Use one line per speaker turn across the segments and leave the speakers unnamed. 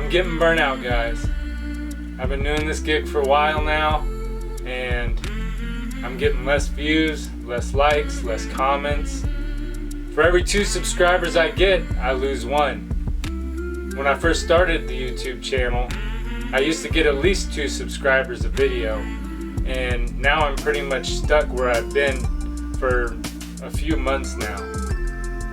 I'm getting burnt out, guys. I've been doing this gig for a while now, and I'm getting less views, less likes, less comments. For every 2 subscribers I get, I lose 1. When I first started the YouTube channel, I used to get at least 2 subscribers a video, and now I'm pretty much stuck where I've been for a few months now.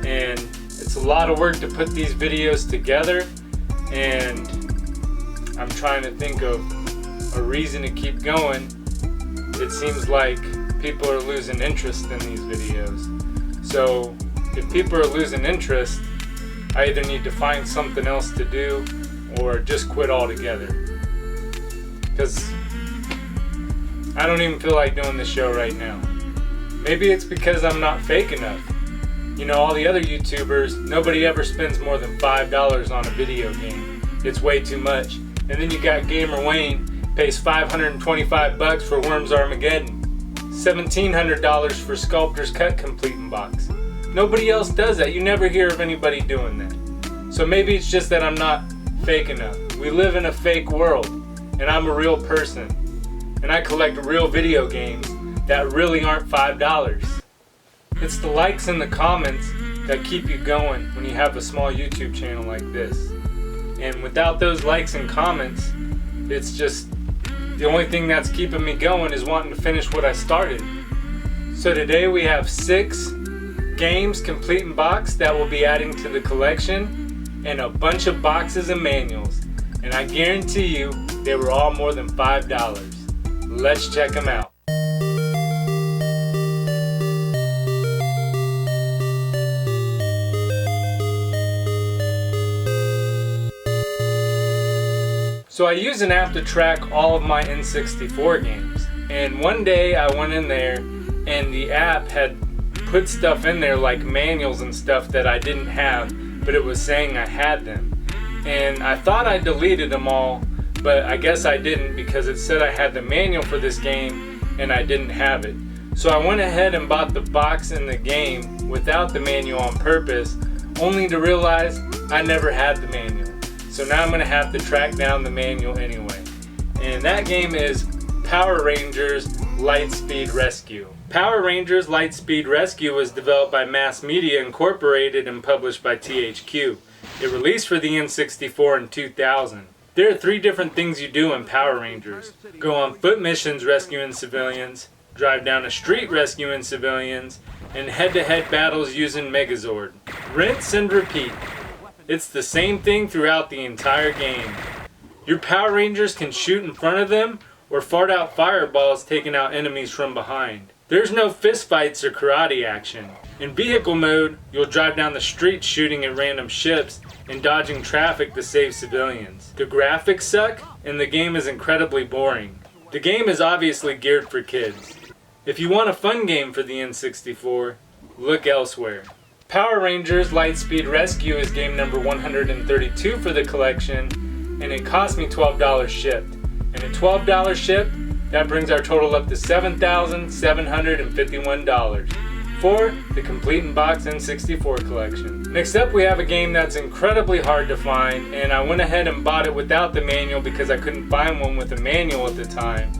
And it's a lot of work to put these videos together, and I'm trying to think of a reason to keep going. It seems like people are losing interest in these videos. So if people are losing interest, I either need to find something else to do or just quit altogether. Because I don't even feel like doing this show right now. Maybe it's because I'm not fake enough. You know, all the other YouTubers, nobody ever spends more than $5 on a video game. It's way too much. And then you got Gamer Wayne, pays $525 for Worms Armageddon, $1,700 for Sculptor's Cut Completing Box. Nobody else does that. You never hear of anybody doing that. So maybe it's just that I'm not fake enough. We live in a fake world, and I'm a real person. And I collect real video games that really aren't $5. It's the likes and the comments that keep you going when you have a small YouTube channel like this. And without those likes and comments, it's just the only thing that's keeping me going is wanting to finish what I started. So today we have 6 games complete in box that we'll be adding to the collection, and a bunch of boxes and manuals. And I guarantee you they were all more than $5. Let's check them out. So I use an app to track all of my N64 games, and one day I went in there and the app had put stuff in there like manuals and stuff that I didn't have, but it was saying I had them. And I thought I deleted them all, but I guess I didn't, because it said I had the manual for this game and I didn't have it. So I went ahead and bought the box in the game without the manual on purpose, only to realize I never had the manual. So now I'm going to have to track down the manual anyway. And that game is Power Rangers Lightspeed Rescue. Power Rangers Lightspeed Rescue was developed by Mass Media Incorporated and published by THQ. It released for the N64 in 2000. There are 3 different things you do in Power Rangers. Go on foot missions rescuing civilians, drive down a street rescuing civilians, and head-to-head battles using Megazord. Rinse and repeat. It's the same thing throughout the entire game. Your Power Rangers can shoot in front of them or fart out fireballs taking out enemies from behind. There's no fist fights or karate action. In vehicle mode, you'll drive down the street shooting at random ships and dodging traffic to save civilians. The graphics suck, and the game is incredibly boring. The game is obviously geared for kids. If you want a fun game for the N64, look elsewhere. Power Rangers Lightspeed Rescue is game number 132 for the collection, and it cost me $12 shipped. And at $12 shipped, that brings our total up to $7,751 for the complete in box N64 collection. Next up, we have a game that's incredibly hard to find, and I went ahead and bought it without the manual because I couldn't find one with a manual at the time.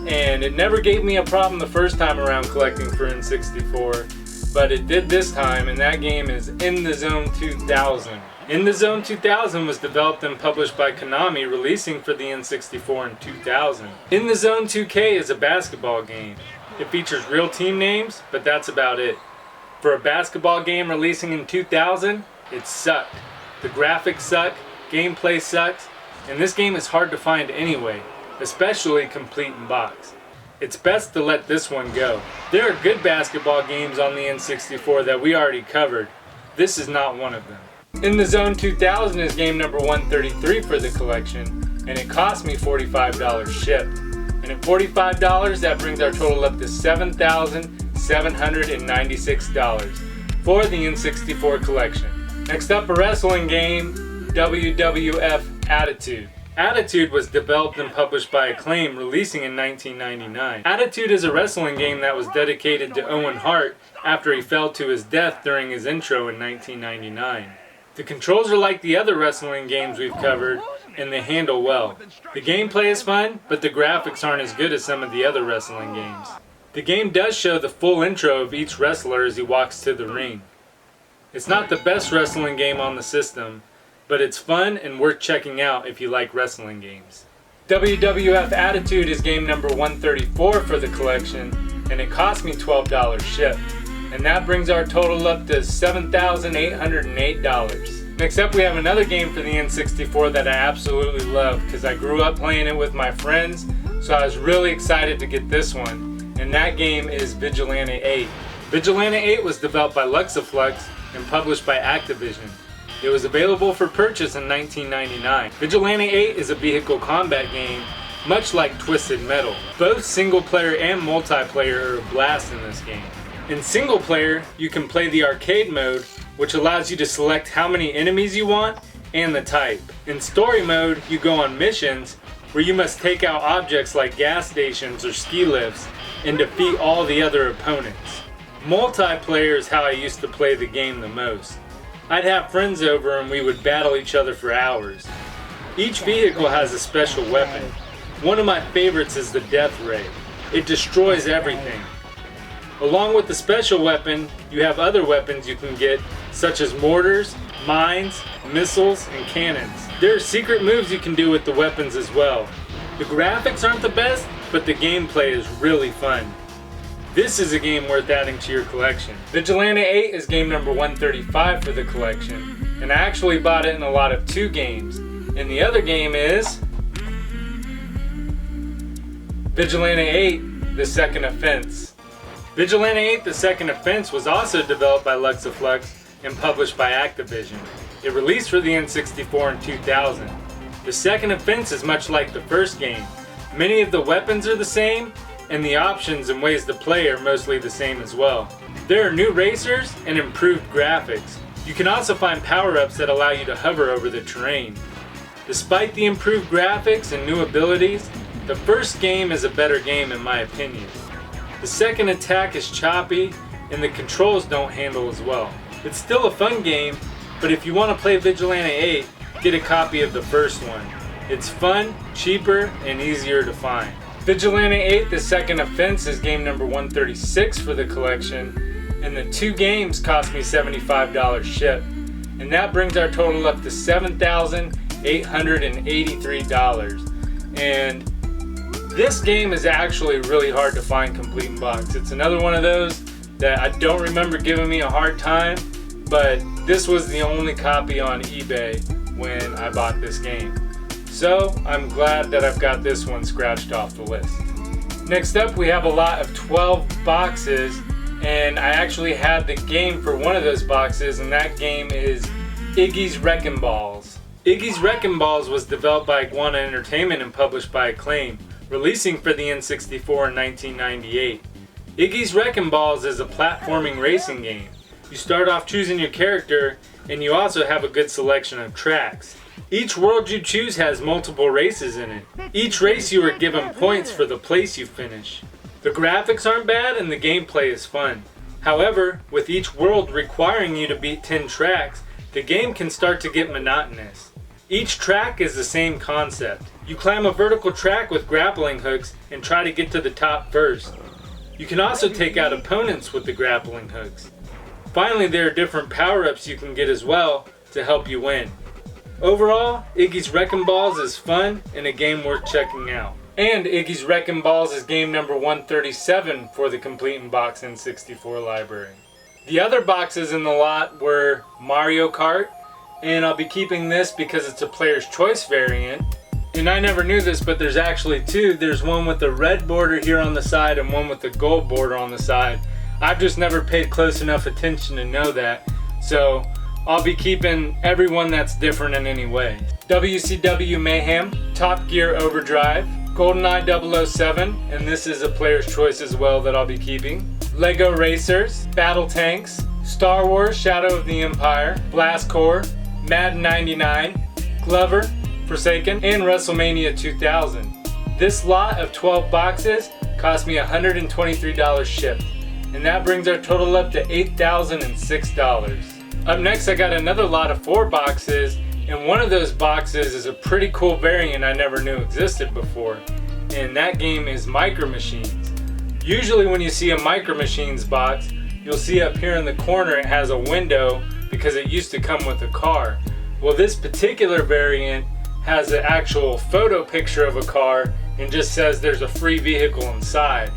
And it never gave me a problem the first time around collecting for N64. But it did this time, and that game is In the Zone 2000. In the Zone 2000 was developed and published by Konami, releasing for the N64 in 2000. In the Zone 2K is a basketball game. It features real team names, but that's about it. For a basketball game releasing in 2000, it sucked. The graphics suck, gameplay sucks, and this game is hard to find anyway, especially complete in box. It's best to let this one go. There are good basketball games on the N64 that we already covered. This is not one of them. In the Zone 2000 is game number 133 for the collection, and it cost me $45 shipped. And at $45, that brings our total up to $7,796 for the N64 collection. Next up, a wrestling game, WWF Attitude. Attitude was developed and published by Acclaim, releasing in 1999. Attitude is a wrestling game that was dedicated to Owen Hart after he fell to his death during his intro in 1999. The controls are like the other wrestling games we've covered, and they handle well. The gameplay is fun, but the graphics aren't as good as some of the other wrestling games. The game does show the full intro of each wrestler as he walks to the ring. It's not the best wrestling game on the system, but it's fun and worth checking out if you like wrestling games. WWF Attitude is game number 134 for the collection, and it cost me $12 shipped. And that brings our total up to $7,808. Next up, we have another game for the N64 that I absolutely love because I grew up playing it with my friends, so I was really excited to get this one. And that game is Vigilante 8. Vigilante 8 was developed by Luxaflux and published by Activision. It was available for purchase in 1999. Vigilante 8 is a vehicle combat game, much like Twisted Metal. Both single player and multiplayer are a blast in this game. In single player, you can play the arcade mode, which allows you to select how many enemies you want and the type. In story mode, you go on missions where you must take out objects like gas stations or ski lifts and defeat all the other opponents. Multiplayer is how I used to play the game the most. I'd have friends over and we would battle each other for hours. Each vehicle has a special weapon. One of my favorites is the Death Ray. It destroys everything. Along with the special weapon, you have other weapons you can get, such as mortars, mines, missiles, and cannons. There are secret moves you can do with the weapons as well. The graphics aren't the best, but the gameplay is really fun. This is a game worth adding to your collection. Vigilante 8 is game number 135 for the collection, and I actually bought it in a lot of 2 games. And the other game is Vigilante 8, The Second Offense. Vigilante 8, The Second Offense was also developed by Luxaflux and published by Activision. It released for the N64 in 2000. The Second Offense is much like the first game. Many of the weapons are the same, and the options and ways to play are mostly the same as well. There are new racers and improved graphics. You can also find power-ups that allow you to hover over the terrain. Despite the improved graphics and new abilities, the first game is a better game in my opinion. The second attack is choppy, and the controls don't handle as well. It's still a fun game, but if you want to play Vigilante 8, get a copy of the first one. It's fun, cheaper, and easier to find. Vigilante 8, The Second Offense is game number 136 for the collection, and the 2 games cost me $75 shipped. And that brings our total up to $7,883. And this game is actually really hard to find complete in box. It's another one of those that I don't remember giving me a hard time, but this was the only copy on eBay when I bought this game. So I'm glad that I've got this one scratched off the list. Next up, we have a lot of 12 boxes, and I actually had the game for one of those boxes, and that game is Iggy's Wrecking Balls. Iggy's Wrecking Balls was developed by Iguana Entertainment and published by Acclaim, releasing for the N64 in 1998. Iggy's Wrecking Balls is a platforming racing game. You start off choosing your character, and you also have a good selection of tracks. Each world you choose has multiple races in it. Each race you are given points for the place you finish. The graphics aren't bad and the gameplay is fun. However, with each world requiring you to beat 10 tracks, the game can start to get monotonous. Each track is the same concept. You climb a vertical track with grappling hooks and try to get to the top first. You can also take out opponents with the grappling hooks. Finally, there are different power-ups you can get as well to help you win. Overall, Iggy's Wrecking Balls is fun and a game worth checking out. And Iggy's Wrecking Balls is game number 137 for the Complete in Box N64 library. The other boxes in the lot were Mario Kart, and I'll be keeping this because it's a player's choice variant. And I never knew this, but there's actually 2. There's one with the red border here on the side and one with the gold border on the side. I've just never paid close enough attention to know that. So I'll be keeping everyone that's different in any way. WCW Mayhem, Top Gear Overdrive, GoldenEye 007, and this is a player's choice as well that I'll be keeping. Lego Racers, Battle Tanks, Star Wars Shadow of the Empire, Blast Corps, Madden 99, Glover, Forsaken, and WrestleMania 2000. This lot of 12 boxes cost me $123 shipped, and that brings our total up to $8,006. Up next, I got another lot of 4 boxes, and one of those boxes is a pretty cool variant I never knew existed before, and that game is Micro Machines. Usually when you see a Micro Machines box, you'll see up here in the corner it has a window because it used to come with a car. Well, this particular variant has an actual photo picture of a car and just says there's a free vehicle inside.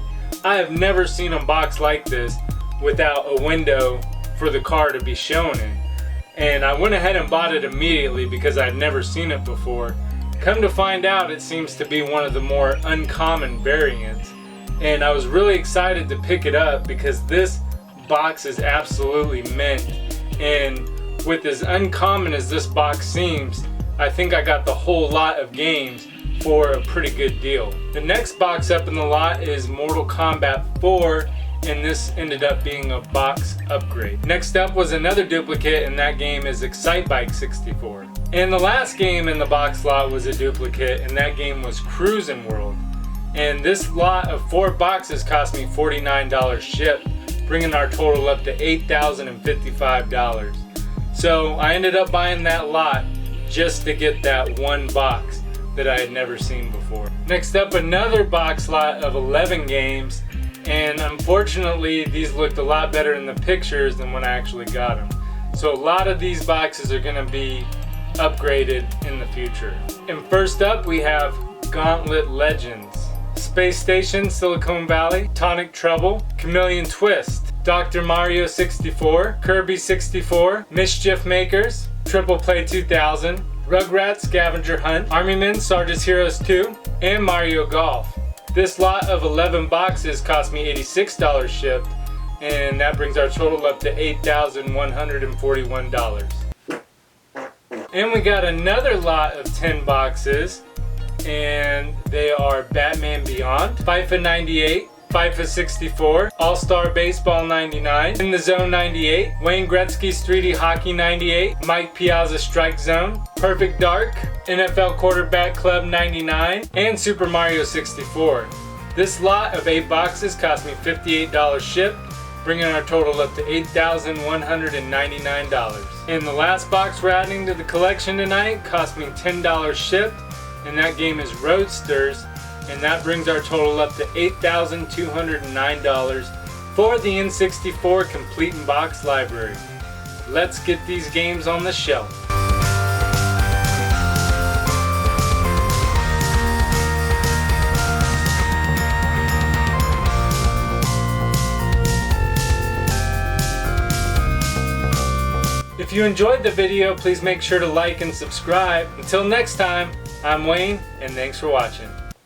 I have never seen a box like this without a window for the car to be shown in. And I went ahead and bought it immediately because I'd never seen it before. Come to find out, it seems to be one of the more uncommon variants. And I was really excited to pick it up because this box is absolutely mint. And with as uncommon as this box seems, I think I got the whole lot of games for a pretty good deal. The next box up in the lot is Mortal Kombat 4, and this ended up being a box upgrade. Next up was another duplicate, and that game is CIB 64. And the last game in the box lot was a duplicate, and that game was Cruisin' World. And this lot of 4 boxes cost me $49 shipped, bringing our total up to $8,055. So I ended up buying that lot just to get that one box that I had never seen before. Next up, another box lot of 11 games, and unfortunately these looked a lot better in the pictures than when I actually got them. So a lot of these boxes are going to be upgraded in the future. And first up we have Gauntlet Legends, Space Station Silicon Valley, Tonic Trouble, Chameleon Twist, Dr. Mario 64, Kirby 64, Mischief Makers, Triple Play 2000, Rugrats Scavenger Hunt, Army Men Sarge's Heroes 2, and Mario Golf. This lot of 11 boxes cost me $86 shipped, and that brings our total up to $8,141. And we got another lot of 10 boxes, and they are Batman Beyond, FIFA 98, FIFA 64, All-Star Baseball 99, In the Zone 98, Wayne Gretzky's 3D Hockey 98, Mike Piazza Strike Zone, Perfect Dark, NFL Quarterback Club 99, and Super Mario 64. This lot of 8 boxes cost me $58 shipped, bringing our total up to $8,199. And the last box we're adding to the collection tonight cost me $10 shipped, and that game is Roadsters, and that brings our total up to $8,209 for the N64 Complete in Box library. Let's get these games on the shelf. If you enjoyed the video, please make sure to like and subscribe. Until next time, I'm Wayne, and thanks for watching.